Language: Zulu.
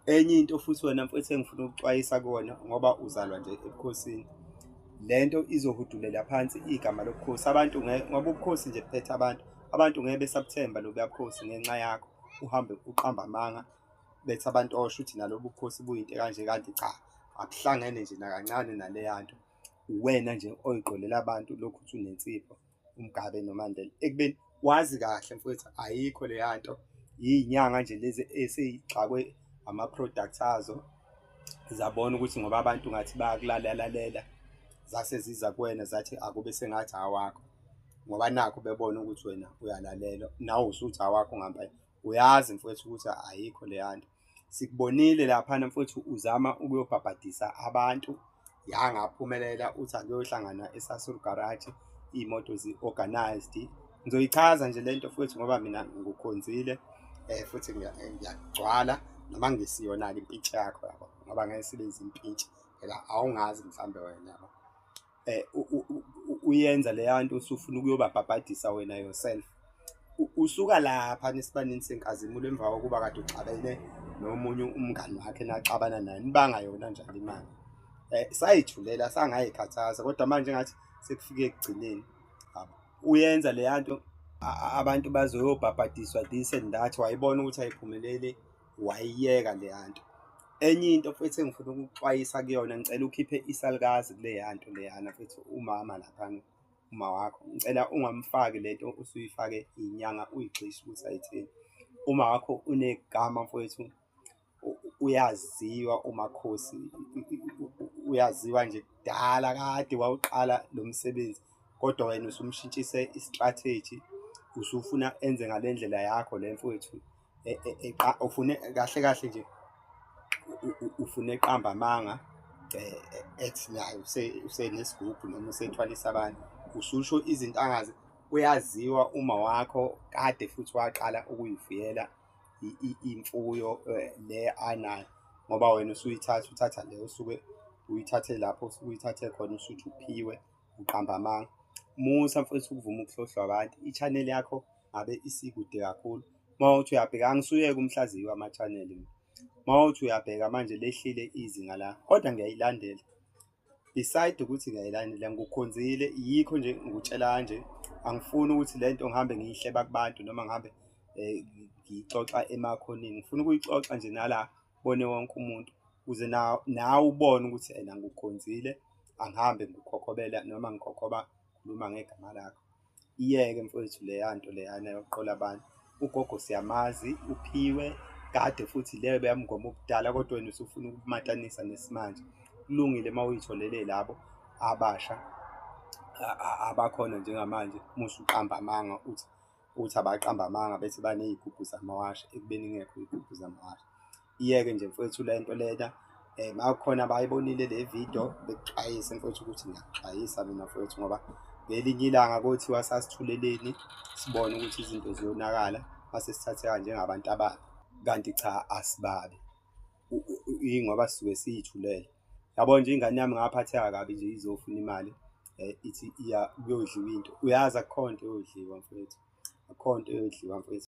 Enye into futhi wena mfethu engifuna ukuxwayisa kuwona ngoba uzalwa nje ebukhosini, lento izohudulela phansi igama lobukhosi. Abantu ngoba ubukhosi nje buphethe abantu ngeke besabuthemba lobuya bukhosi ngenxa yakho. Uhambe uqamba amanga bethi abantu shuthi nalobu bukhosi buyinto kanje, kanti cha, akuhlangene nje nakancane naleya nto. Uwena nje oy'qolela abantu lokhu uthi unensipho, uMgabe noMandela, ekubeni wazi kahle mfowethu ayikho leya nto. Iy'nyanga nje lezi esey'xakwe ama-products azo, zabona ukuthi ngoba abantu ngathi bayakulalela zase ziza kuwena zathi akube sengathi awakho, ngoba nakhu bebona ukuthi wena uyalalela, nawe usuthi awakho ngempela. Uyazi mfowethu ukuthi ayikho leya nto. Sikubonile laphana mfowethu uzama ukuyobhabhadisa abantu, yangaphumelela uthi akuyohlangana eSasol Garage, iy'moto zi-organised. Ngizoyichaza nje lento mfowethu ngoba mina ngukhonzile, futhi ngiyagcwala noma ngesiyona-ke impintshi yakho yabo, ngoba ngeke sibenze impintshi phela awungazi mhlawumbe wena yabo. Uyenza leya nto usufuna ukuyobabhabhadisa wena yourself. Usuka lapha esibaneni senkazimulo emva kokuba kade uxabene nomunye umngani wakhe naxabana naye, nibanga yona njalo imali. Sayithulela sangayikhathaza kodwa manje ngathi sekufike ekugcineni. Uyenza leya nto abantu bazoyobhabhadiswa this and that, wayibona ukuthi ayiphumeleli, wayiyeka leya nto. Enye into futhi engifuna ukukuxwayisa kuyona, ngicela ukhiphe isalukazi kuleya nto leyana futhi umama laphana, uma wakho ngicela ungamfaki lento usuyifake inyanga uyigxishe ukuthi ayithini. Uma wakho unegama mfowethu, uyaziwa uMakhosi, uyaziwa nje kudala, kade wawuqala lo msebenzi, kodwa wena usumshintshise i-strategy, usufuna enze ngale ndlela yakho le mfowethu. Ufune kahle kahle nje ufune eqamba amanga, ethi nayo usenesigubhu noma usethwalisa abantu, ususho izinto angazi. Uyaziwa uma wakho, kade futhi waqala ukuyifuyela imfuyo le anayo, ngoba wena uthatha le usuke uyithathe lapho usuke uyithathe khona, usuthi uphiwe, uqamba amanga. Musa mfowethu ukuvuma ukuhlohlwa abantu. I-channel yakho ngabe isikude kakhulu. Uma uthi uyabheka, angisuyeke umhlaziyi wama-channel, uma uthi uyabheka manje lehlile izinga la, kodwa ngiyayilandela. Beside ukuthi ngiyayilandela, ngukhonzile, yikho nje ngikutshela kanje. Angifuni ukuthi le nto ngihambe ngiyihleba kubantu noma ngihambe ngiyixoxa emakhoneni. Ngifuna ukuyixoxa nje nala bone wonke umuntu, ukuze nawe ubone ukuthi ena ngukhonzile, angihambe ngikhokhobela noma ngikhokhoba khuluma ngegama lakho. Iyeke mfowethu leya nto leyana yokuqola abantu. Ugogo siyamazi, uphiwe kade futhi leyo beyamngoma obudala, kodwa wena usufuna ukumatanisa nesimanje. Kulungile uma uyitholele labo abasha abakhona njengamanje, musu uqamba amanga uthi abaqamba amanga bethi baney'gubhu zamawasha, ekubeni ingekho iy'gubhu zamawasha. Iyeke nje mfowethu le nto lena. Makukhona abayibonile le video bekuxwayise mfowethu ukuthi ngiyakuxwayisa mina mfowethu, ngoba ngelinye ilanga kothiwa sasithuleleni sibone ukuthi izinto ziyonakala, mase sithatheka njengabantu ababi, kanti cha asibabi, ingoba sisuke siyithulele. Yabo nje ingane yami ngaphatheka kabi nje izofuna imali, ithi iya kuyodliwa into. Uyazi akukho nto eyodliwa mfowethu, akukho nto eyodliwa mfowethu.